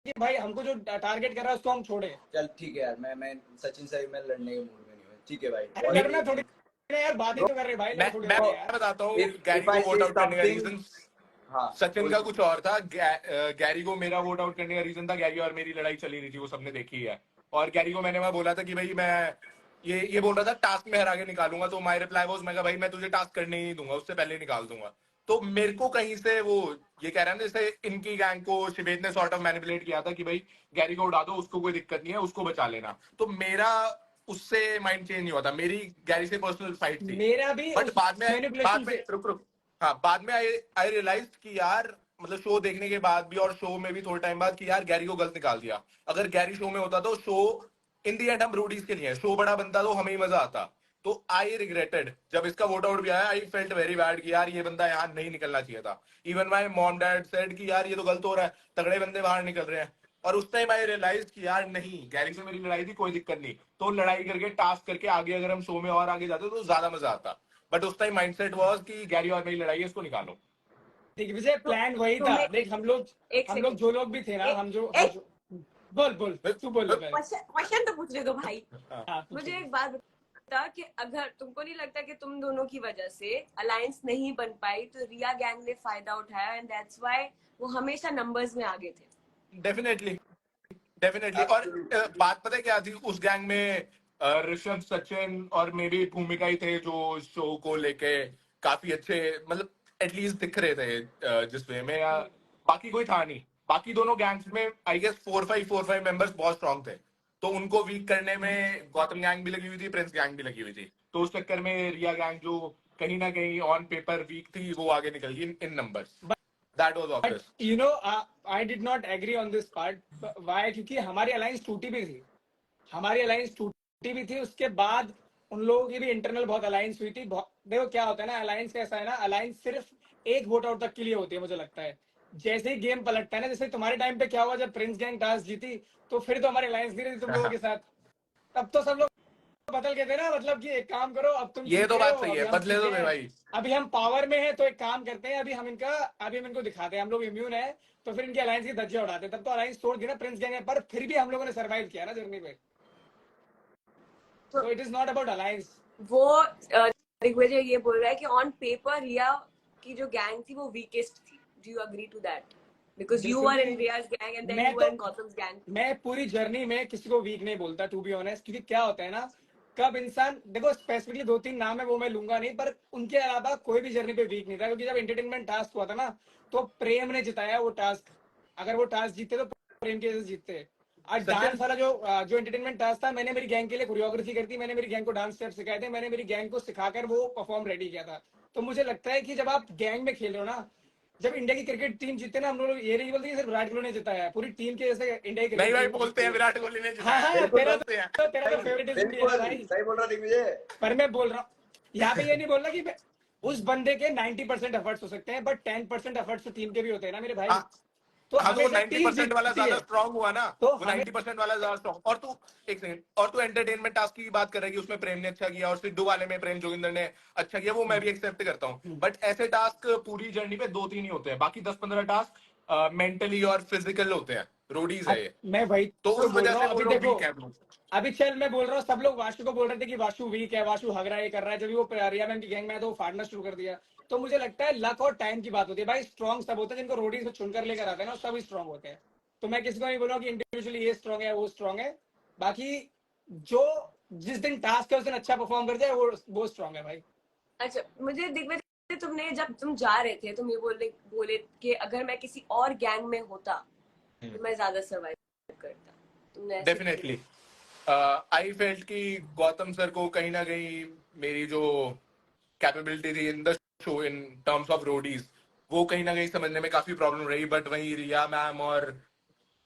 कि भाई हमको जो टारगेट कर रहा है उसको हम छोड़े। चल ठीक है यार, मैं सचिन से मैं लड़ने के मूड में नहीं हूँ। ठीक है भाई, अरे लड़ना थोड़ी ना यार, बात ही तो कर रहे भाई, लड़ थोड़ी मैं रहे यार। बताता हूँ गैरी इफ को आई वोट से आउट करने का समथिंग, रीजन हाँ सचिन बोल का बोल। कुछ और था। गैरी को मेरा वोट आउट करने का रीजन था, गैरी और मेरी लड़ाई चली रही थी, वो सबने देखी है। और गैरी को मैंने वहां बोला था कि भाई मैं ये बोल रहा था टास्क में हरा के निकालूंगा, तो माय रिप्लाई वाज, मैं कहा भाई मैं तुझे टास्क करने ही नहीं दूंगा, उससे पहले निकाल दूंगा। तो मेरे को कहीं से वो ये कह रहा है ना, जैसे इनकी गैंग को शिवेद ने सॉर्ट ऑफ मैनिपुलेट किया था कि भाई गैरी को उड़ा दो, उसको कोई दिक्कत नहीं है, उसको बचा लेना। तो मेरा उससे माइंड चेंज नहीं हुआ था, मेरी गैरी से पर्सनल फाइट थी। मेरा भी बट उस मैनिपुलेशन से। रुक रुक, हाँ बाद में आई रियलाइज कि यार मतलब शो देखने के बाद भी और शो में भी थोड़े टाइम बाद कि यार गैरी को गलत निकाल दिया। अगर गैरी शो में होता तो शो इन दी एंड हम रोडीज के लिए, शो बड़ा बनता तो हमें ही मजा आता। तो आई रिग्रेटेड जब इसका वोट आउट भी आया, आई फेल्ट वेरी बैड कि यार ये बंदा यहाँ नहीं निकलना चाहिए था। Even my mom dad said कि यार ये तो गलत हो रहा है, तगड़े बंदे बाहर निकल रहे हैं। और उस टाइम आई रियलाइज कि यार नहीं, गैरी से मेरी लड़ाई थी, कोई दिक्कत नहीं, तो लड़ाई करके टास्क करके आगे अगर हम शो में और आगे जाते तो ज्यादा मजा आता। बट उस टाइम माइंडसेट वाज कि गैरी और मेरी लड़ाई है, इसको निकालो। दिग्विजय तो प्लान वही था। तुम्हें देख हम एक लोग सेकंड, जो लोग भी थे ना, एक हम एक जो बोल बोल, तू बोल ले पहले। क्वेश्चन तो पूछने दो भाई। हाँ मुझे एक बात बता कि अगर तुमको नहीं लगता कि तुम दोनों की वजह से अलायंस नहीं बन पाई, तो रिया गैंग ने फायदा उठाया एंड दैट्स व्हाई वो हमेशा नंबर्स में आगे थे। Definitely definitely. और बात पता है क्या थी उस गैंग में? ऋषभ, सचिन और मे बी भूमिका ही थे जो शो को लेके काफी अच्छे, मतलब एटलीस्ट दिख रहे थे जिस वे में, या बाकी कोई था नहीं। बाकी दोनों गैंग्स में I guess four five members बहुत स्ट्रांग थे, तो उनको वीक करने में गौतम गैंग भी लगी हुई थी, प्रिंस गैंग भी लगी हुई थी। तो उस चक्कर में रिया गैंग जो कहीं ना कहीं ऑन पेपर वीक थी, वो आगे निकल गई in numbers. That was but obvious. You know I did not agree on this part. Why? क्योंकि हमारी अलायंस टूटी भी थी, हमारी अलायंस टूटी भी थी। उसके बाद उन लोगों की भी इंटरनल बहुत अलायंस हुई थी। देखो क्या होता है ना, अलायंस कैसा है ना, अलायंस सिर्फ एक वोट आउट तक के लिए होती है मुझे लगता है। जैसे ही गेम पलटता है ना, जैसे तुम्हारे टाइम पे क्या हुआ जब प्रिंस गैंग टास्क जीती, तो फिर तो हमारी अलायंस नहीं रही तुम लोगों के साथ। तब तो सब लोग बदल गए थे ना, मतलब कि एक काम करो, अब तुम ये जीत तो गए बात हो, सही अभी है, हम बदले दो जीते मेरे हैं, भाई। अभी हम पावर में हैं, तो एक काम करते हैं, अभी हम इनको दिखाते हैं हम लोग इम्यून है। तो फिर इनकी अलायंस की धज्जियां उड़ाते हैं। तब तो अलायंस तोड़ दी ना प्रिंस गैंग है, पर फिर भी हम लोगों ने सर्वाइव किया ना जर्नी पे। तो so it is not about alliance. वो दिग्विजय ये बोल रहा है कि ऑन पेपर रिया की जो गैंग थी वो वीकेस्ट थी। Do you agree to that? Because you बिल्कुल वर इन नहीं। रियाज गैंग एंड देन मैं यू वर तो इन गौतम्स गैंग। मैं पूरी जर्नी में किसी को वीक नहीं बोलता टू बी ऑनेस्ट। क्योंकि क्या होता है ना, कब इंसान, देखो स्पेसिफिकली दो तीन नाम है वो मैं लूंगा नहीं, पर उनके अलावा कोई भी जर्नी पे वीक नहीं था। क्योंकि जब एंटरटेनमेंट टास्क हुआ था ना, तो प्रेम ने जिताया वो टास्क। अगर वो टास्क जीते तो प्रेम की वजह से जीतते। आज डांस सचिन वाला जो एंटरटेनमेंट टास्क था, मैंने मेरी गैंग के लिए कोरियोग्राफी करी थी, मैंने मेरी गैंग को डांस स्टेप सिखाए थे, मैंने मेरी गैंग को सिखाकर वो परफॉर्म रेडी किया था। तो मुझे लगता है कि जब आप गैंग में खेल रहे हो ना, जब इंडिया की क्रिकेट टीम जीते ना, हम लोग ये नहीं बोलते कि सिर्फ विराट कोहली ने जिताया है, पूरी टीम के जैसे इंडिया की नहीं क्रिकेट भाई, टीम बोलते जीतती हैं है। विराट कोहली ने हाँ जिताया है, हाँ, बिल्कुल बोलते हैं। तेरा तो फेवरेटिज्म भी है ना बिल्कुल भाई। सही बोल रहा दिग्विजय। पर मैं बोल रहा हूँ यहाँ पे, ये नहीं बोल रहा कि उस बंदे के 90% एफर्ट्स हो सकते हैं, बट 10% एफर्ट्स तो टीम के भी होते हैं ना मेरे भाई। हाँ तो हाँ, तो वो हमेशा नाइन्टी टीम परसेंट वाला जीतती ज्यादा है। स्ट्रांग हुआ ना। तो वो हमें 90% वाला ज्यादा स्ट्रांग। और तू एक सेकंड, और तू एंटरटेनमेंट टास्क की बात कर रही है, उसमें प्रेम ने अच्छा किया, और सिद्धू वाले में प्रेम जोगिंदर ने अच्छा किया, वो मैं भी एक्सेप्ट करता हूँ। बट ऐसे टास्क पूरी जर्नी पे दो तीन ही होते हैं, बाकी 10-15 टास्क मेंटली और फिजिकल होते हैं। रोडीज है ये, मैं वही तो तो उस बोल वजह रहा से हूँ। वो अभी लोग देखो, वीक है लोग। अभी चल मैं बोल रहा हूँ, सब लोग वाशु को बोल रहे थे कि वाशु वीक है, वाशु हग रहा है, ये कर रहा है। जब भी वो रिया मैम की गैंग में आया तो वो फाड़ना शुरू कर दिया। तो मुझे लगता है लक और टाइम की बात होती है भाई। स्ट्रॉन्ग सब होते हैं, जिनको रोडीज में चुनकर लेकर आते हैं ना, सब स्ट्रॉन्ग होते हैं। तो मैं किसी को नहीं बोल रहा हूँ कि इंडिविजुअली ये स्ट्रॉन्ग है वो स्ट्रॉन्ग है। बाकी जो जिस दिन टास्क है उस दिन अच्छा परफॉर्म कर जाए, वो स्ट्रॉन्ग है भाई। अच्छा, मुझे दिग्विजय, तुमने जब तुम जा रहे थे तुम ये बोले कि अगर मैं किसी और गैंग में होता तो मैं ज्यादा सर्वाइव करता। तुमने ऐसे डेफिनेटली आई फेल्ट कि गौतम सर को कहीं ना कहीं मेरी जो कैपेबिलिटी थी इन the show in terms of Roadies, वो कहीं ना कहीं समझने में काफी प्रॉब्लम रही। बट वहीं रिया मैम और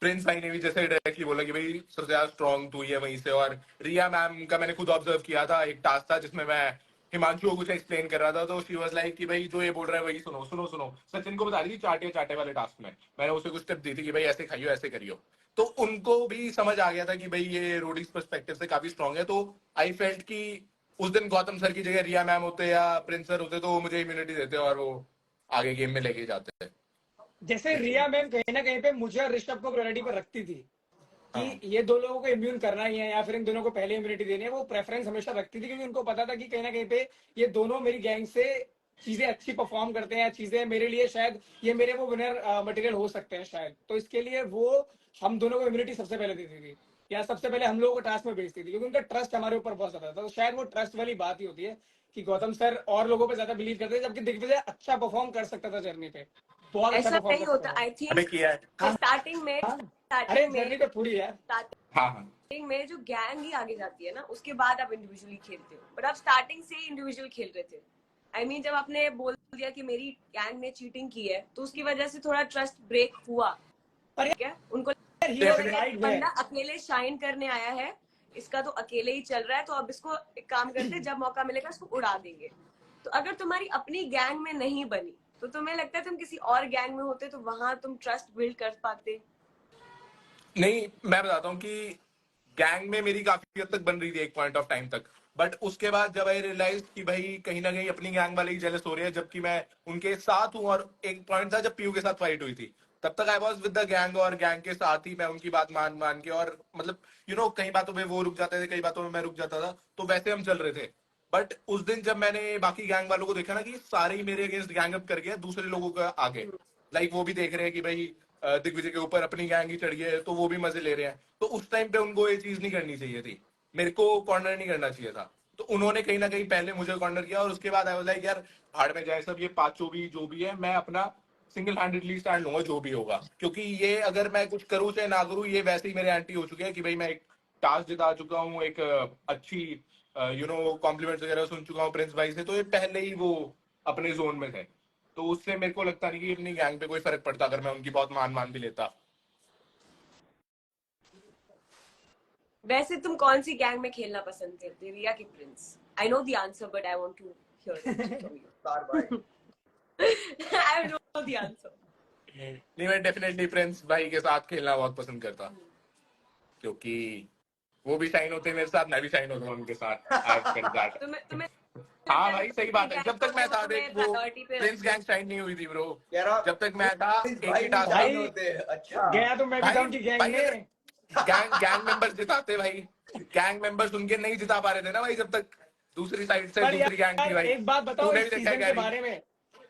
प्रिंस भाई ने भी जैसे डायरेक्टली बोला कि भाई सबसे ज्यादा स्ट्रॉन्ग तू ही है वहीं से। और रिया मैम का मैंने खुद ऑब्जर्व किया था, एक टास्क था जिसमें मैं हिमांशु को कुछ एक्सप्लेन कर रहा था, तो शी वाज लाइक कि भाई जो ये बोल रहा है वही सुनो सुनो सुनो। सचिन को बता रही थी चाटे चाटे वाले टास्क में, मैंने उसे कुछ टिप दी थी कि भाई ऐसे खाइयो ऐसे करियो। तो उनको भी समझ आ गया था कि भाई ये रोडीज पर्सपेक्टिव से काफी स्ट्रॉन्ग है। तो आई फेल्ट कि उस दिन गौतम सर की जगह रिया मैम होते या प्रिंस सर होते तो वो मुझे इम्यूनिटी देते और वो आगे गेम में लेके जाते थे। जैसे रिया मैम कहीं ना कहीं पे मुझे और ऋषभ को प्रायोरिटी पर रखती थी हाँ कि ये दो लोगों को इम्यून करना ही है या फिर इन दोनों को पहले इम्यूनिटी देनी है, वो प्रेफरेंस हमेशा रखती थी क्योंकि उनको पता था कि कहीं ना कहीं पे ये दोनों मेरी गैंग से चीजें अच्छी परफॉर्म करते हैं, चीजें मेरे लिए शायद ये मेरे वो विनर मटेरियल हो सकते हैं शायद, तो इसके लिए वो हम दोनों को इम्यूनिटी सबसे पहले देती थी या सबसे पहले हम लोगों को टास्क में भेजती थी क्योंकि उनका ट्रस्ट हमारे ऊपर बहुत ज्यादा था। तो शायद वो ट्रस्ट वाली बात ही होती है कि गौतम सर और लोगों पे ज्यादा बिलीव करते थे, जबकि दिग्विजय अच्छा परफॉर्म कर सकता था जर्नी पे, बहुत अच्छा ऐसा परफॉर्म नहीं कर सकता होता। था। आई अबे थिंक किया है। हाँ स्टार्टिंग में हाँ, अरे स्टार्टिंग में जर्नी पे थोड़ी है। हाँ हाँ स्टार्टिंग में जो गैंग ही आगे जाती है ना, उसके बाद आप इंडिविजुअली खेलते हो, बट आप स्टार्टिंग से ही इंडिविजुअल खेल रहे थे। आई मीन जब आपने बोल दिया कि मेरी गैंग ने चीटिंग की है, तो उसकी वजह से थोड़ा ट्रस्ट ब्रेक हुआ। पर ठीक है, उनको यार ही लगा वाज कि डेफिनेटली। यार राइट ये वे। बंदा अकेले शाइन करने आया है, इसका तो अकेले ही चल रहा है, तो अब इसको एक काम करते हैं, जब मौका मिलेगा इसको उड़ा देंगे। तो अगर तुम्हारी अपनी गैंग में नहीं बनी, तो तुम्हें लगता है तुम किसी और गैंग में होते तो वहां तुम ट्रस्ट बिल्ड कर पाते? नहीं, मैं बताता हूँ कि गैंग में मेरी काफी हद तक बन रही थी एक पॉइंट ऑफ टाइम तक, बट उसके बाद जब आई रियलाइज कि भाई कहीं ना कहीं अपनी गैंग वाले ही जेलस हो रहे हैं जबकि मैं उनके साथ हूँ, और एक पॉइंट था जब पीयू के साथ फाइट हुई थी, तब तक I was with the gang और गैंग के साथ ही मैं उनकी बात मान मान के, और मतलब कई बातों में वो रुक जाते थे, कई बातों में मैं रुक जाता था, तो वैसे हम चल रहे थे। बट उस दिन जब मैंने बाकी गैंग वालों को देखा ना कि सारे ही मेरे अगेंस्ट गैंग अप कर गए दूसरे लोगों का आगे, लाइक वो भी देख रहे हैं कि भाई दिग्विजय के ऊपर अपनी गैंग ही चढ़ गई है तो वो भी मजे ले रहे हैं, तो उस टाइम पे उनको ये चीज नहीं करनी चाहिए थी, मेरे को कॉर्नर नहीं करना चाहिए था। तो उन्होंने कहीं ना कहीं पहले मुझे कॉर्नर किया, और उसके बाद आई वाज लाइक यार भाड़ में जाए सब, ये पांचों भी जो भी है मैं अपना सिंगल हैंडेडली स्टैंड लूंगा जो भी होगा, क्योंकि ये अगर मैं कुछ करूं चाहे ना करूं, ये वैसे ही मेरे एंटी हो चुके हैं कि भाई मैं एक टास्क जिता चुका हूँ, एक अच्छी कॉम्प्लीमेंट्स वगैरह सुन चुका हूँ प्रिंस भाई से, तो ये पहले ही वो अपने जोन में थे, तो उससे मेरे को लगता नहीं कि अपनी गैंग पे कोई फर्क पड़ता अगर मैं उनकी बहुत मान मान भी लेता। वैसे तुम कौन सी गैंग में खेलना पसंद करते, रिया की Prince? I know the answer but I want to hear it from Star boy. You. I know the answer. नहीं, मैं डेफिनेटली प्रिंस भाई के साथ खेलना बहुत पसंद करता, क्योंकि वो भी शाइन होते हैं मेरे साथ, मैं भी शाइन होता हूँ उनके साथ, आई फेल्ट दैट। तुम्हें तुम्हें हाँ लगता है भाई जो सही अपनी बात है, जब गैंग तक होती मैं है वो था देख तुम्हें वो प्रायोरिटी पे प्रिंस रखते हैं? गैंग शाइन नहीं हुई थी ब्रो, कह रहा जब तक मैं था एक ही भाई भी टास्क शाइन भाई होते हैं। अच्छा। गया तो मैं भी था भाई उनकी गैंग भाई अगर में। गैंग गैंग मेंबर्स जिताते भाई, गैंग मेंबर्स उनके नहीं जिता पा रहे थे ना भाई, जब तक दूसरी साइड से पर दूसरी गैंग थी यार भाई। एक बात बताओ तूने भी इस देखा है सीजन के गैरी। बारे में,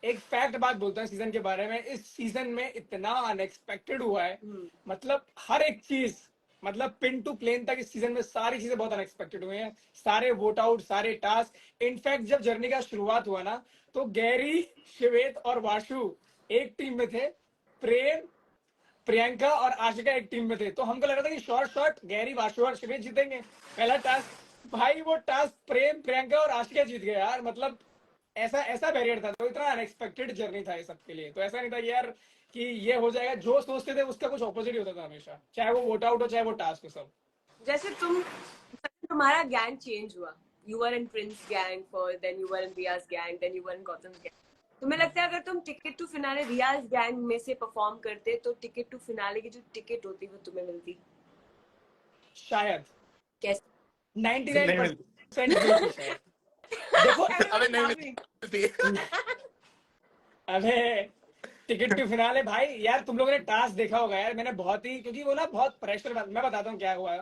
एक फैक्ट बात बोलता हूँ सीजन के बारे में, इस सीजन में इतना अनएक्सपेक्टेड हुआ है, मतलब हर एक चीज, मतलब पिन टू प्लेन तक इस सीजन में सारी चीजें बहुत अनएक्सपेक्टेड हुए हैं, सारे वोट आउट, सारे टास्क। इनफैक्ट जब जर्नी का शुरुआत हुआ ना, तो गैरी, श्वेत और वाशु एक टीम में थे, प्रेम, प्रियंका और आशिका एक टीम में थे, तो हमको लग रहा था कि शॉर्ट शॉर्ट गैरी, वाशु और श्वेत जीतेंगे पहला टास्क। भाई वो टास्क प्रेम, प्रियंका और आशिका जीत गए यार, मतलब ऐसा ऐसा बैरियर था, तो इतना अनएक्सपेक्टेड जर्नी था ये सबके लिए, तो ऐसा नहीं था कि यार कि ये हो जाएगा, जो सोचते थे उसका कुछ ऑपोजिट ही होता था हमेशा, चाहे वो वोट आउट हो चाहे वो टास्क हो सब। जैसे तुम्हारा गैंग चेंज हुआ, you were in Prince gang for, then you were in Riyaz gang, then you were in Gautam gang. तुम्हें लगता है अगर तुम ticket to finale Riyaz gang में से परफॉर्म करते तो टिकट टू फिनाले की जो टिकट होती वो तुम्हें मिलती? शायद कैसे? 99% नहीं मिलती। मिलती शायद। देखो अबे Everyone नहीं laughing. मिलती। अबे टिकट टू फिनाले भाई, यार तुम लोगों ने टास्क देखा होगा यार, मैंने बहुत ही, क्योंकि वो ना बहुत प्रेशर, मैं बताता हूँ क्या हुआ।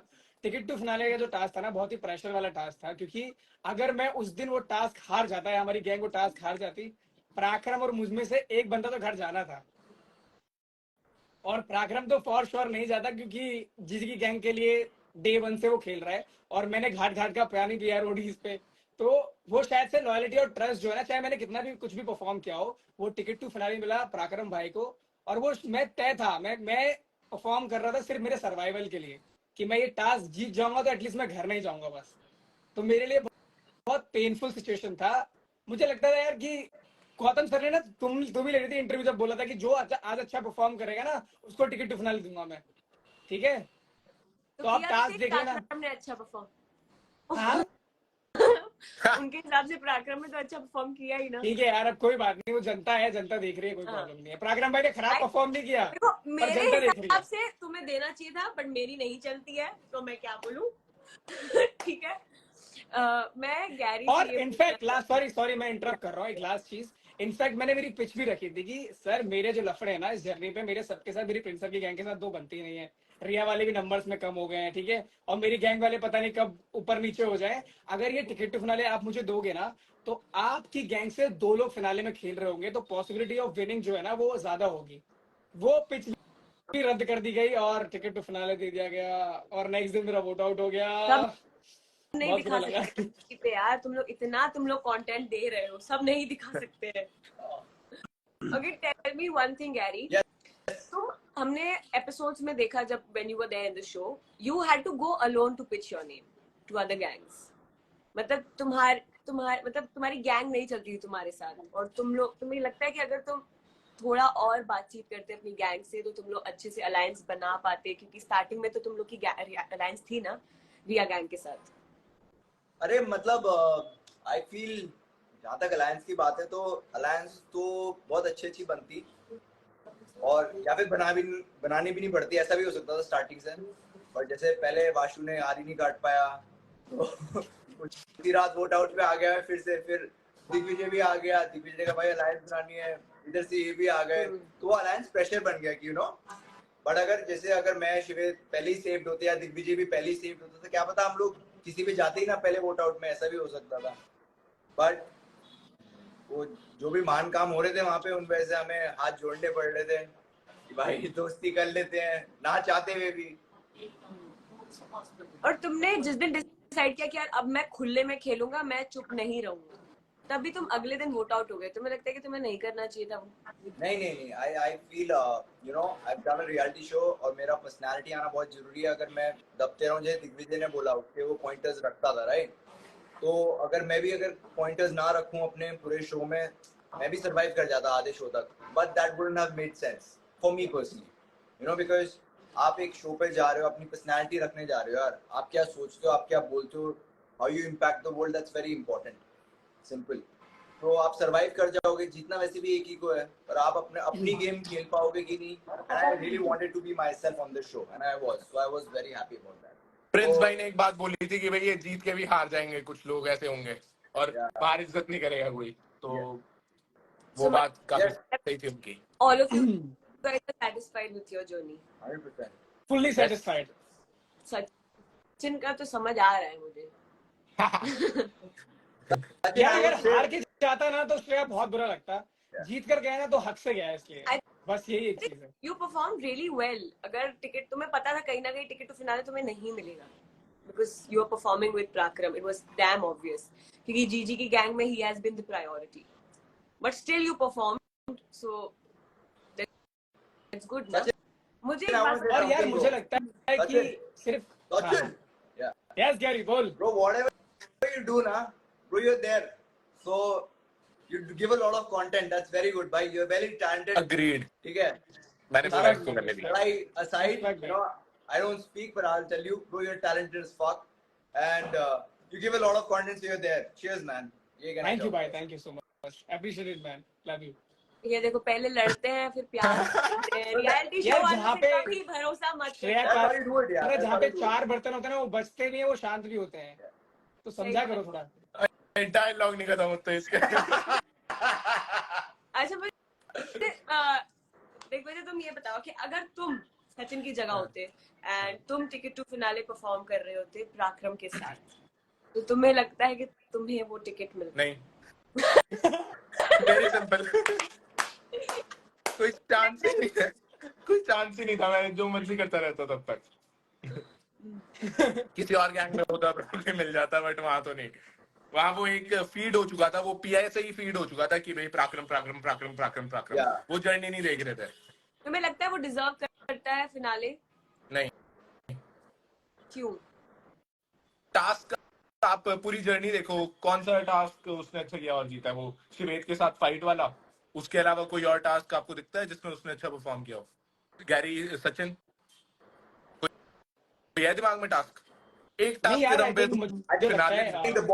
टिकट टू फिनाले का जो टास्क था ना, बहुत ही प्रेशर वाला टास्क था, क्योंकि अगर मैं उस दिन वो टास्क हार जाता है, हमारी गैंग वो टास्क हार जाती, पराक्रम और मुझ में से एक बंदा तो घर जाना था, और पराक्रम तो फॉर श्योर नहीं जाता क्योंकि जिसकी गैंग के लिए डे वन से वो खेल रहा है, और मैंने घाट घाट का पानी पिया है रोडीज पे, तो वो शायद से लॉयलिटी और ट्रस्ट जो है ना, चाहे मैंने कितना भी कुछ भी परफॉर्म किया हो, वो टिकट टू फिनाले मिला पराक्रम भाई को, और वो मैं तय था, मैं परफॉर्म कर रहा था सिर्फ मेरे सर्वाइवल के लिए, कि मैं ये टास्क जीत जाऊंगा तो एटलीस्ट मैं घर नहीं जाऊंगा बस। तो मेरे लिए बहुत पेनफुल सिचुएशन था। मुझे लगता था यार कि गौतम सर ने ना, तुम ही ले रही थी इंटरव्यू, जब बोला था कि जो आज अच्छा परफॉर्म करेगा ना उसको टिकट टू फिनाले दूंगा मैं, ठीक है, तो तो आप किया टास्क से देख लेना। पराक्रम ने अच्छा परफॉर्म। हाँ उनके हिसाब से पराक्रम ने तो अच्छा परफॉर्म किया ही ना। ठीक है यार, अब कोई बात नहीं, वो जनता है, जनता देख रही है, कोई हाँ। प्रॉब्लम नहीं है, पराक्रम भाई ने खराब I- परफॉर्म नहीं किया, देखो पर मेरे जनता देख रही हिसाब है। से तुम्हें देना चाहिए था, बट मेरी नहीं चलती है तो मैं क्या बोलूं। ठीक है। मैं गैरी से और ये पूछना इनफैक्ट लास्ट, सॉरी सॉरी मैं इंटरप्ट कर रहा हूँ, एक लास्ट चीज, इनफैक्ट मैंने मेरी पिच भी रखी थी कि सर मेरे जो लफड़े हैं ना इस जर्नी पे, मेरे सबके साथ, मेरी प्रिंस सर की गैंग के साथ दो बनती ही नहीं है। रिया वाले भी नंबर्स में कम हो गए हैं, ठीक है, और मेरी गैंग वाले पता नहीं कब ऊपर नीचे हो जाए। अगर ये टिकट टू फिनाले आप मुझे दोगे ना, तो आपकी गैंग से 2 लोग फिनाले में खेल रहे होंगे, तो पॉसिबिलिटी ऑफ विनिंग जो है ना वो ज्यादा होगी। वो पिच भी रद्द कर दी गई और टिकट टू फिनाले दे दिया गया, और नेक्स्ट दिन मेरा वोट आउट हो गया। सब नहीं बहुत दिखा बुरा लगा। सकते पे यार, तुम लोग कंटेंट दे रहे हो, सब नहीं दिखा सकते हैं। Okay, tell me one thing Gary, तुम हमने एपिसोड्स में देखा जब when you were there in the show, you had to go alone to pitch your name to other gangs. मतलब तुम्हारी गैंग नहीं चलती थी तुम्हारे साथ, और तुम्हें लगता है कि अगर तुम थोड़ा और बातचीत करते अपनी गैंग से तो तुम लोग अच्छे से अलायंस बना पाते, क्योंकि स्टार्टिंग में तो तुम लोग की अलायंस थी ना रिया गैंग के साथ। अरे मतलब आई फील जहाँ तक अलायंस की बात है तो अलायंस तो बहुत अच्छी बनती, और या फिर बनानी भी नहीं पड़ती, ऐसा भी हो सकता था स्टार्टिंग से। बट जैसे पहले वाशु ने आरी नहीं काट पाया तो उसी रात वोट आउट पे आ गया है, फिर दिग्विजय भी आ गया, दिग्विजय ने कहा भाई अलायंस बनानी है, इधर से ये भी आ गए, तो वो अलायंस प्रेशर बन गया कि यू नो। बट अगर मैं शिवेद पहले ही सेव्ड होते या दिग्विजय भी पहले ही सेव्ड होते तो क्या पता हम लोग किसी भी जाते ही ना पहले वोट आउट में, ऐसा भी हो सकता था। बट वो जो भी महान काम हो रहे थे वहां पे, उन वजह से हमें हाथ जोड़ने पड़ रहे थे कि भाई दोस्ती कर लेते हैं ना चाहते हुए भी। और तुमने जिस दिन डिसाइड किया कि यार अब मैं खुले में खेलूंगा, मैं चुप नहीं रहूंगा, तभी तुम अगले दिन वोट आउट हो गए। तुम्हें लगता है कि तुम्हें नहीं करना चाहिए था वो? नहीं, I feel you know I have done a reality show और मेरा पर्सनालिटी आना बहुत जरूरी है। अगर मैं दबते रहूं, जैसे दिग्विजय ने बोला उठ के वो पॉइंटर्स रखता था, राइट, तो अगर पॉइंटर्स ना रखूं अपने पूरे शो में, मैं भी सर्वाइव कर जाता आधे शो तक। But that wouldn't have made sense for me personally, you know, because आप एक शो पे जा रहे हो, अपनी पर्सनालिटी रखने जा रहे हो यार, आप क्या सोचते हो, आप क्या बोलते हो, how you impact the world, that's very important, simple. तो आप सरवाइव कर जाओगे, जीतना वैसे भी एक ही को है, पर आप अपनी गेम खेल पाओगे कि नहीं। And I really wanted to be myself on the show and I was very happy about that. Prince भाई ने एक बात बोली थी कि भाई ये जीत के भी हार जाएंगे, कुछ लोग ऐसे होंगे और बाहर इज्जत नहीं करेगा कोई, तो वो बात काफी सही थी उनकी। All of you guys are satisfied with your journey? 100%। Fully satisfied. Sachin का तो समझ आ रहा है मुझे। यार अगर हार के जाता ना तो उसके बहुत बुरा लगता, जीत कर गया ना तो हक से गया, इसलिए बस यही एक चीज है। You performed really well. अगर टिकट तुम्हें पता था कहीं ना कहीं टिकट टू फिनाले तुम्हें नहीं मिलेगा, because you are performing with Prakram, it was damn obvious, क्योंकि जीजी की गैंग में he has been the priority, but still you performed, so that's good ना। मुझे और यार मुझे लगता है कि सिर्फ यस गैरी बोल Bro, whatever you do na, bro, you're there, so you give a lot of content, that's very good bhai, you're very talented। Agreed। ठीक है, मैंने बोला इसको करने दिया। aside, you know, I don't speak but I'll tell you, bro, you're talented as fuck and you give a lot of content, so you're there, cheers man। ये कहना thank you चाहूँगा। भाई, thank you so much, appreciate it man, love you. ये देखो, पहले लड़ते हैं फिर प्यार करते हैं। रियलिटी शो यार वालों जहाँ पे पे कभी भरोसा मत श्रेया करना। That's how you do it, यार। जहाँ पे 4 बर्तन होते हैं ना वो बचते भी है, वो शांत भी होते हैं, तो समझा करो थोड़ा। डायलॉग नहीं खत्म होता इसके। अच्छा मुझे देख, वजह तुम ये बताओ कि अगर तुम सचिन की जगह होते एंड तुम टिकट टू फिनाले परफॉर्म कर रहे होते पराक्रम के साथ, तो तुम्हें लगता है कि तुम्हें वो टिकट मिलता? नहीं, वेरी सिंपल, कोई चांस ही नहीं है, कोई चांस ही नहीं था, मैं जो मर्जी करता रहता तब तक। किसी और गैंग में होता probably मिल जाता, बट वहां तो नहीं। वहां वो एक फीड हो चुका था, वो पीआई से ही फीड हो चुका था कि भाई पराक्रम पराक्रम पराक्रम पराक्रम पराक्रम, Yeah। वो जर्नी नहीं देख रहे थे। तुम्हें लगता है वो डिजर्व करता है फिनाले? नहीं, क्यों? टास्क आप पूरी जर्नी देखो, कौन सा टास्क उसने अच्छा किया और जीता? वो शिवेद के साथ फाइट वाला, उसके अलावा कोई और टास्क आपको दिखता है जिसमें उसने अच्छा परफॉर्म किया हो? गैरी, सचिन, कोई है दिमाग में टास्क? एक नहीं टास्क यार, के I दम पे think तुम मुझे लगता फिनाले है, I think the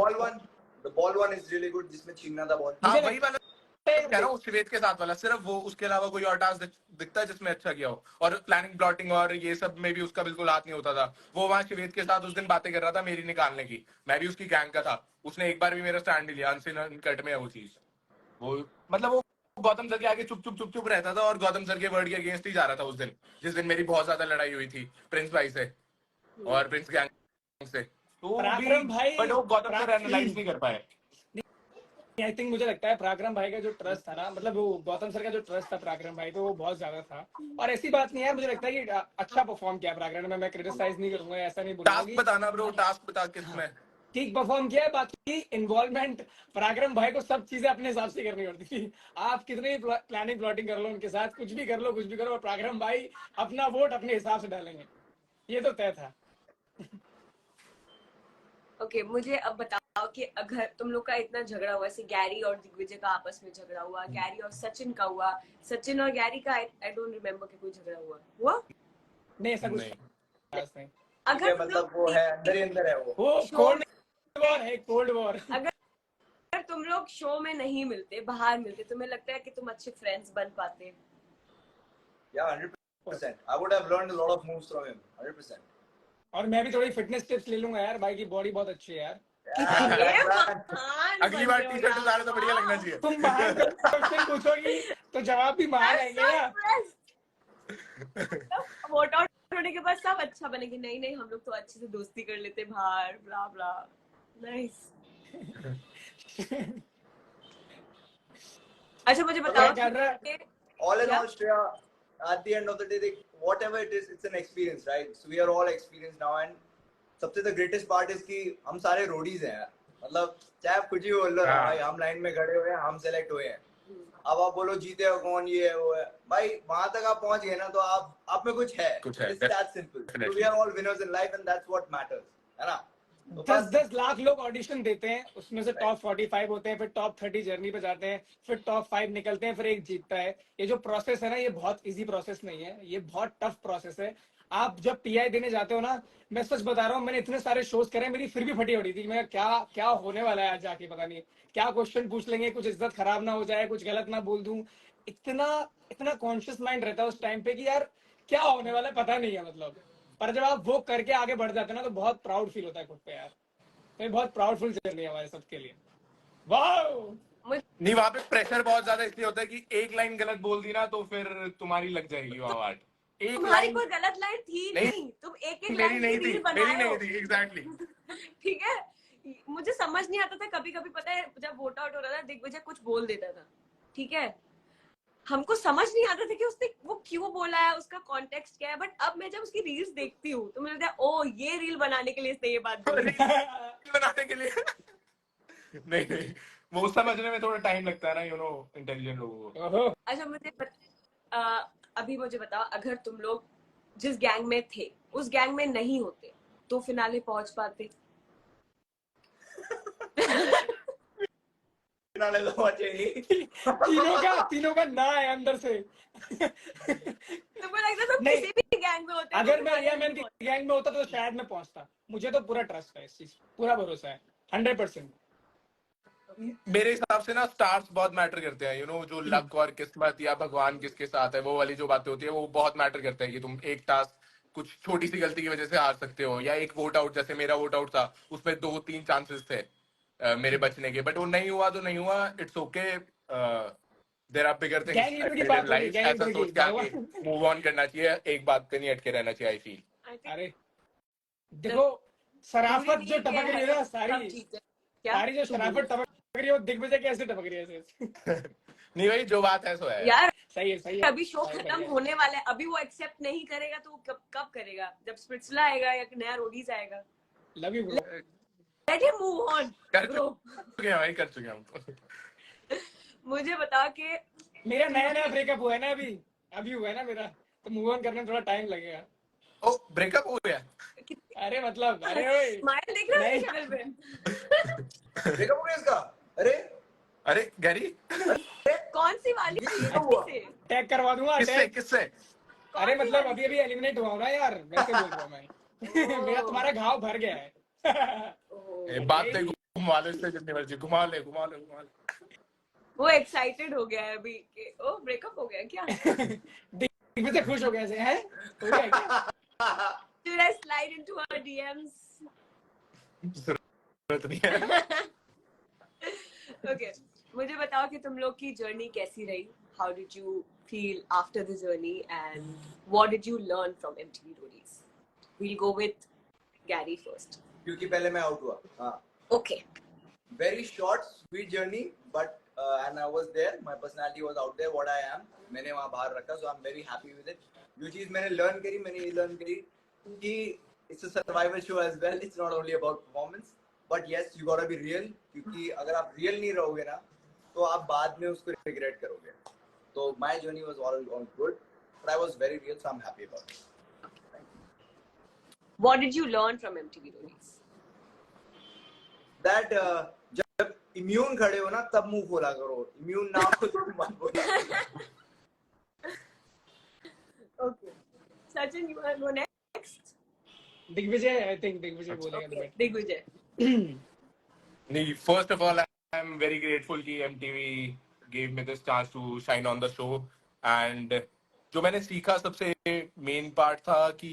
ball one is really good, जिसमें छीनना था बॉल। हाँ मुझे वही वाला कह रहा हूँ, शिवेद के साथ वाला, सिर्फ वो, उसके अलावा कोई और टास्क दिखता है जिसमें अच्छा किया हो? और प्लानिंग प्लॉटिंग और ये सब में भी उसका बिल्कुल हाथ नहीं होता था। वो वहां शिवेद के साथ उस दिन बातें कर रहा था मेरी निकालने की, मैं भी उसकी गैंग का था, उसने एक बार भी मेरा स्टैंड नहीं लिया, अनसिन अनकट में है वो चीज। वो मतलब वो गौतम सर के आगे चुप चुप रहता था और गौतम सर के वर्ड के अगेंस्ट ही जा रहा था उस दिन, जिस दिन मेरी बहुत ज्यादा लड़ाई हुई थी प्रिंस भाई से और प्रिंस गैंग से, तो वो भी, पराक्रम भाई, बट वो गौतम सर एनालाइज नहीं कर पाए। आई थिंक मुझे लगता है पराक्रम भाई का जो ट्रस्ट था ना, मतलब वो गौतम सर का जो ट्रस्ट था पराक्रम भाई पे, वो बहुत ज्यादा था। और ऐसी बात नहीं है, मुझे लगता है कि अच्छा परफॉर्म किया पराक्रम में, मैं क्रिटिसाइज नहीं करूंगा, ऐसा नहीं बोलूंगा टास्क बताना ब्रो, टास्क बता किसमें ठीक परफॉर्म किया है। बाकी इन्वॉल्वमेंट पराक्रम भाई को सब चीजें अपने हिसाब से करनी पड़ती थी। आप कितनी भी प्लानिंग प्लॉटिंग कर लो उनके साथ, कुछ भी कर लो, कुछ भी करो, और पराक्रम भाई अपना वोट अपने हिसाब से डालेंगे, ये तो तय था। ओके, मुझे अब बताओ कि अगर तुम लोग का इतना झगड़ा हुआ, ऐसे गैरी और दिग्विजय का आपस में झगड़ा हुआ, गैरी और सचिन का हुआ, सचिन और गैरी का आई डोंट रिमेम्बर कि कोई झगड़ा हुआ नहीं ऐसा कुछ नहीं। खास नहीं। अगर मतलब वो है अंदर ही अंदर है वो शो कोल्ड वॉर है, कोल्ड वॉर। अगर तुम लोग शो में नहीं मिलते, बाहर मिलते, तुम्हें लगता है कि तुम अच्छे फ्रेंड्स बन पाते? Yeah, 100%. I would have learned a lot of moves from him. 100%. और मैं भी थोड़ी फिटनेस टिप्स ले लूंगा यार, भाई की बॉडी बहुत अच्छी है यार। अगली बार टी शर्ट उतारे तो बढ़िया लगना चाहिए। तुम महान क्वेश्चन पूछोगी तो जवाब भी महान आएंगे ना। वोट आउट होने के बाद सब अच्छा बनेगी, नहीं नहीं हम लोग तो अच्छे से दोस्ती कर लेते बाहर, ब्ला ब्ला, नाइस। अच्छा मुझे बताओ all in all, Shreya, at the end of the day, whatever it is, it's an experience, right? So we are all experienced now, and सबसे the greatest part is कि हम सारे रोडीज हैं यार, मतलब चाहे आप कुछ ही बोल लो ना भाई, हम लाइन में खड़े हुए हैं, हम सेलेक्ट हुए हैं। अब आप बोलो जीते हो कौन, ये है वो है, भाई वहां तक आप पहुंच गए ना, तो आप में कुछ है। It's that simple. So we are all winners in life, and that's what matters, है ना? 10-10 लाख लोग ऑडिशन देते हैं, उसमें से टॉप 45 होते हैं, फिर टॉप 30 जर्नी पे जाते हैं, फिर टॉप 5 निकलते हैं, फिर एक जीतता है। ये जो प्रोसेस है ना, ये बहुत इजी प्रोसेस नहीं है, ये बहुत टफ प्रोसेस है। आप जब पीआई देने जाते हो ना, मैं सच बता रहा हूँ, मैंने इतने सारे शोज करे, मेरी फिर भी फटी पड़ी थी। मैं क्या क्या होने वाला है आज जाके, पता नहीं क्या क्वेश्चन पूछ लेंगे, कुछ इज्जत खराब ना हो जाए, कुछ गलत ना बोल दूं। इतना इतना कॉन्शियस माइंड रहता है उस टाइम पे कि यार क्या होने वाला है पता नहीं है, मतलब। पर जब आप वो करके आगे बढ़ जाते हैं ना, तो बहुत प्राउड फील होता है खुद पे यार। तो बहुत प्राउडफुल जर्नी है हमारे सबके लिए। वाह। नहीं, वहां पे प्रेशर बहुत ज्यादा इसलिए होता है कि एक लाइन गलत बोल दी ना तो फिर तुम्हारी लग जाएगी वो अवार्ड। एक तुम्हारी लाइन कोई गलत लाइन थी नहीं, तुम एक एक मेरी लाइन नहीं की थी, रील मेरी बनाए नहीं हो। थी, एग्जैक्टली। ठीक है, मुझे समझ नहीं आता था, कभी कभी पता है जब वोट आउट हो रहा था, दिग्विजय कुछ बोल देता था, ठीक है, हमको समझ नहीं आता था कि उसने वो क्यों बोला है, उसका कॉन्टेक्स्ट क्या है। बट अब मैं जब उसकी रील्स देखती हूँ तो मुझे लगता है ओ ये रील बनाने के लिए इसने ये बात बोली। बनाने के लिए नहीं नहीं, वो समझने में थोड़ा टाइम लगता है ना, यू नो, इंटेलिजेंट लोगों को। अच्छा अभी मुझे बताओ, अगर तुम लोग जिस गैंग में थे उस गैंग में नहीं होते तो फिनाले पहुंच पाते? फिनाले तो पहुंचे नहीं। तीनों का ना है अंदर से। तुमको लगता है तुम नहीं, किसी भी गैंग में होते अगर मैं आर्यमैन की गैंग में होता तो शायद मैं पहुंचता। मुझे तो पूरा ट्रस्ट है इस चीज, पूरा भरोसा है 100%। मेरे हिसाब से ना स्टार्स बहुत मैटर करते हैं, यू नो, जो लक और किस्मत या भगवान किसके साथ है, वो वाली जो बातें होती है वो बहुत मैटर करते हैं कि तुम एक टास्क कुछ छोटी सी गलती की वजह से हार सकते हो, या एक वोट आउट, जैसे मेरा वोट आउट था उसमें 2-3 चांसेस थे मेरे बचने के, बट वो नहीं हुआ तो नहीं हुआ, it's okay. There are bigger things gang leader की बात होगी, गैंग ऐसा लीडर सोच के आगे की मूव ऑन करना चाहिए, एक बात पे नहीं अटके रहना चाहिए, आई फील। अरे देखो, शराफत जो टपक रही है ना, सारी जो शराफत टपक रही है, वो दिग्विजय कैसे टपक रही है ऐसे? नहीं भाई, जो बात है सो है यार। सही है। अभी शो खत्म होने वाला है, अभी वो एक्सेप्ट नहीं करेगा तो कब करेगा? जब स्प्रिट्सला आएगा या नया रोडीज आएगा। Love you bro, let him move on bro. भाई कर चुके हम तो। मुझे बताओ कि मेरा नया ब्रेकअप हुआ है ना, अभी हुआ है ना मेरा, तो मूव ऑन करने में थोड़ा टाइम लगेगा। ओ, ब्रेकअप हो गया? अरे मतलब, अरे ओए स्माइल देख रहा है चैनल पे। ब्रेकअप हो गया इसका? अरे गैरी कौन सी वाली से टैग करवा दूंगा, किससे? अरे मतलब अभी एलिमिनेट हुआ हूं ना यार, वैसे बोल रहा हूं मैं। मेरा तुम्हारा घाव भर गया है। बात नहीं, घुमा लो इससे जितनी मर्जी, घुमा ले। वो एक्साइटेड हो गया है अभी कि ओ ब्रेकअप हो गया क्या? दिग्विजय खुश हो गया है, हो गया क्या? Should I slide into her DMs? जरूरत नहीं है। Okay, मुझे बताओ कि तुम लोग की जर्नी कैसी रही. How did you feel after the journey and what did you learn from MTV Roadies? We'll go with Gary first. क्योंकि पहले मैं आउट हुआ. हाँ. Okay. Very short, sweet journey, but and I was there. My personality was out there. What I am, मैंने वहाँ बाहर रखा. So I'm very happy with it. जो चीज मैंने learn करी, मैंने ये learn करी कि it's a survival show as well. It's not only about performance, but yes, you gotta be real. क्योंकि अगर आप real नहीं रहोगे ना, तो आप बाद में उसको regret करोगे. So my journey was all good, but I was very real, so I'm happy about it. What did you learn from MTV Roadies? That जब immune खड़े हो ना तब मुंह खोला करो. Immune ना हो तो मत बोलो. Okay. Sachin, you want to go next? Digvijay, I think Digvijay बोलेगा. Okay. Digvijay. Nee, first of all, I'm very grateful कि MTV gave me this chance to shine on the show. And जो मैंने सीखा सबसे मेन पार्ट था कि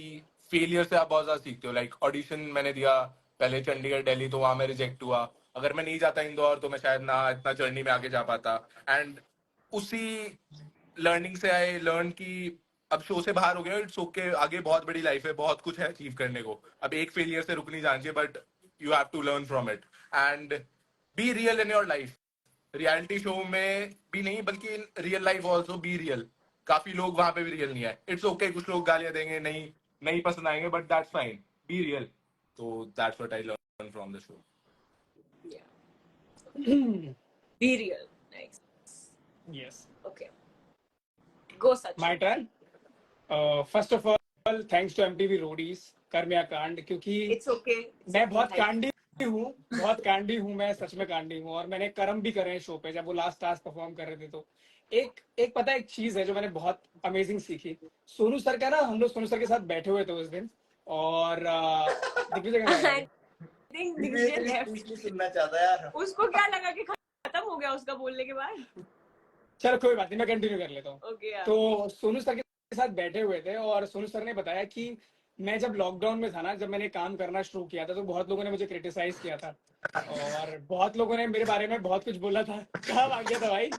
failure से आप बहुत ज्यादा सीखते हो. लाइक ऑडिशन मैंने दिया पहले चंडीगढ़ दिल्ली, तो वहां मैं रिजेक्ट हुआ. अगर मैं नहीं जाता इंदौर तो मैं शायद ना इतना जर्नी में आगे जा पाता. एंड उसी लर्निंग से आई लर्न कि अब शो से बाहर हो गया, इट्स ओके, आगे बहुत बड़ी लाइफ है, बहुत कुछ है अचीव करने को. अब एक फेलियर से रुक नहीं जाना चाहिए, but you have to learn from it and be real in your life. Reality show में भी नहीं बल्कि in real life also be real. काफी लोग वहां पे भी रियल नहीं है. इट्स ओके, कुछ लोग गालियां देंगे, नहीं पसंद आएंगे, but that's fine. Be real. तो that's what I learn from the show. Yeah. Be real. Nice. Yes. Okay. Go, Sachin. My turn. First of all, thanks to MTV Roadies, कर्म या कांड, क्योंकि It's okay. मैं बहुत कांडी हूँ, मैं सच में कांडी हूँ. और मैंने कर्म भी करे हैं शो पे. जब वो लास्ट टास्क परफॉर्म कर रहे थे तो एक पता है, एक चीज है जो मैंने बहुत अमेजिंग सीखी. सोनू सर का ना, हम लोग सोनू सर के साथ बैठे हुए थे उस दिन, और दिग्विजय का I think Digvijay left. नहीं सुनना चाहता यार. उसको क्या लगा कि खत्म हो गया उसका बोलने के बाद? चलो कोई बात नहीं, मैं कंटिन्यू कर लेता हूँ. Okay. Yeah. तो सोनू सर के साथ बैठे हुए थे और सोनू सर ने बताया कि मैं जब लॉकडाउन में था ना, जब मैंने काम करना शुरू किया था, तो बहुत लोगों ने मुझे क्रिटिसाइज किया था और बहुत लोगों ने मेरे बारे में बहुत कुछ बोला था. कहाँ आ गया था भाई?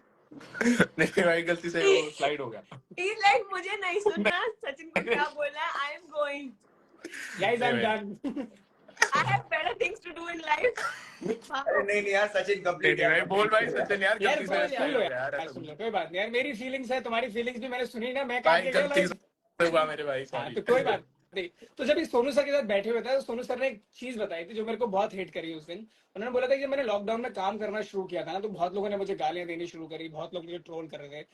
नहीं भाई, गलती से वो स्लाइड हो गया. He's like, मुझे नहीं सुनना सचिन को क्या बोला. I am going. Guys, I'm done. I have better things to do in life. अरे नहीं यार, सचिन कंप्लीट भाई बोल भाई सचिन यार, यार गलती सुन से लो slide हो यार, गया यार. सुन लो, कोई बात नहीं यार. मेरी फीलिंग्स है, तुम्हारी फीलिंग्स भी मैंने सुनी ना. मैं भाई गलती से हुआ मेरे भाई, हाँ, सॉरी. तो कोई बात नहीं. तो जब इस सोनू सर के साथ बैठे हुए थे, तो सोनू सर ने एक चीज बताई थी जो मेरे को बहुत हेट करी उस दिन. उन्होंने बोला था कि जब मैंने लॉकडाउन में काम करना शुरू किया था ना, तो बहुत लोगों ने मुझे गालियां देनी शुरू करी, बहुत लोग मुझे ट्रोल कर रहे थे.